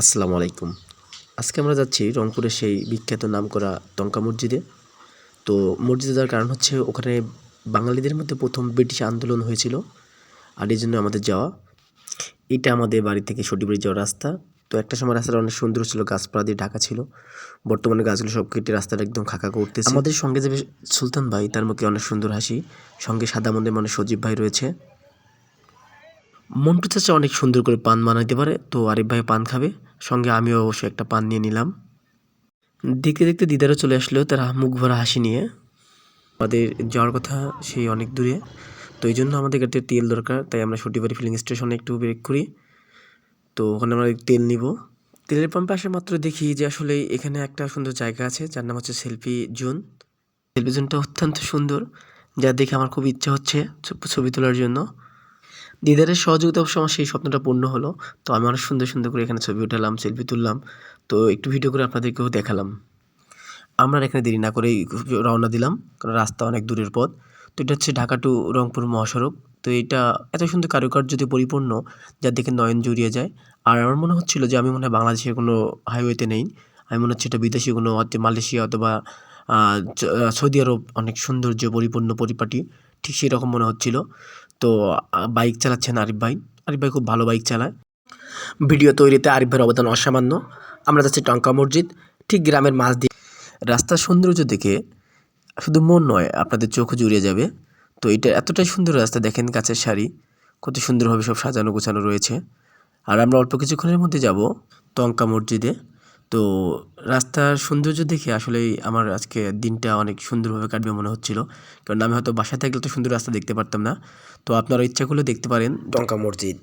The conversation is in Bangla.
আসসালামু আলাইকুম। আজকে আমরা যাচ্ছি রংপুরের সেই বিখ্যাত নামকরা টঙ্কা মসজিদে। তো মসজিদে যাওয়ার কারণ হচ্ছে ওখানে বাঙালিদের মধ্যে ১ম ব্রিটিশ আন্দোলন হয়েছিল। আর এজন্য আমাদের যাওয়া। এটা আমাদের বাড়ি থেকে সটিবাড়ি যাওয়ার রাস্তা। তো একটা সময় রাস্তাটা অনেক সুন্দর ছিল, গাছপালা দিয়ে ঢাকা ছিল। বর্তমানে গাছগুলো সব কেটে রাস্তাটা একদম খাকা করতেছে। আমাদের সঙ্গে যাবে সুলতান ভাই, তার মুখে অনেক সুন্দর হাসি। সঙ্গে সাদা মনের মানে সজীব ভাই রয়েছে। মন্টু চাচা অনেক সুন্দর করে পান বানাইতে পারে, তো আরিফ ভাই পান খাবে। সঙ্গে আমিও অবশ্যই একটা পান নিয়ে নিলাম। দেখতে দেখতে দিদারও চলে আসলো তার মুখ ভরা হাসি নিয়ে। আমাদের যাওয়ার কথা সেই অনেক দূরে, তো এই জন্য আমাদের গাড়িতে তেল দরকার, তাই আমরা সটিবাড়ি ফিলিং স্টেশনে একটু ব্রেক করি। তো ওখানে আমরা তেল নিব। তেলের পাম্পে আসা মাত্র দেখি যে আসলে এখানে একটা সুন্দর জায়গা আছে যার নাম হচ্ছে সেলফি জোন। সেলফি জোনটা অত্যন্ত সুন্দর, যা দেখে আমার খুব ইচ্ছা হচ্ছে ছবি তোলার জন্য। দিদারের সহযোগিতা অবশ্য আমার সেই স্বপ্নটা পূর্ণ হলো। তো আমি অনেক সুন্দর সুন্দর করে এখানে ছবি উঠালাম, সেলফি তুললাম। তো একটু ভিডিও করে আপনাদেরকেও দেখালাম। আমরা এখানে দেরি না করেই রওনা দিলাম, কারণ রাস্তা অনেক দূরের পথ। তো এটা হচ্ছে ঢাকা টু রংপুর মহাসড়ক। তো এটা এত সুন্দর কারুকার্য দিয়ে পরিপূর্ণ, যা দেখে নয়ন জুড়িয়ে যায়। আর আমার মনে হচ্ছিল যে আমি মনে হয় বাংলাদেশের কোনো হাইওয়েতে নেই। আমি মনে হচ্ছে এটা বিদেশি কোনো হচ্ছে মালয়েশিয়া অথবা সৌদি আরব, অনেক সৌন্দর্য পরিপূর্ণ পরিপাটি, ঠিক সেরকম মনে হচ্ছিল। তো বাইক চালাচ্ছেন আরিফ ভাই। আরিফ ভাই খুব ভালো বাইক চালায়। ভিডিও তৈরিতে আরিফ ভাইয়ের অবদান অসামান্য। আমরা যাচ্ছি টঙ্কা মসজিদ, ঠিক গ্রামের মাঝ দিয়ে। রাস্তার সৌন্দর্য দেখে শুধু মন নয়, আপনাদের চোখও জুড়িয়ে যাবে। তো এটা এতটাই সুন্দর রাস্তা, দেখেন গাছের সারি কত সুন্দরভাবে সব সাজানো গোছানো রয়েছে। আর আমরা অল্প কিছুক্ষণের মধ্যে যাব টঙ্কা মসজিদে। তো রাস্তার সৌন্দর্য দেখে আসলেই আমার আজকে দিনটা অনেক সুন্দরভাবে কাটবে মনে হচ্ছিল, কারণ আমি হয়তো বাসায় থাকলে তো সুন্দর রাস্তা দেখতে পারতাম না। তো আপনারা ইচ্ছা করলে দেখতে পারেন টঙ্কা মসজিদ।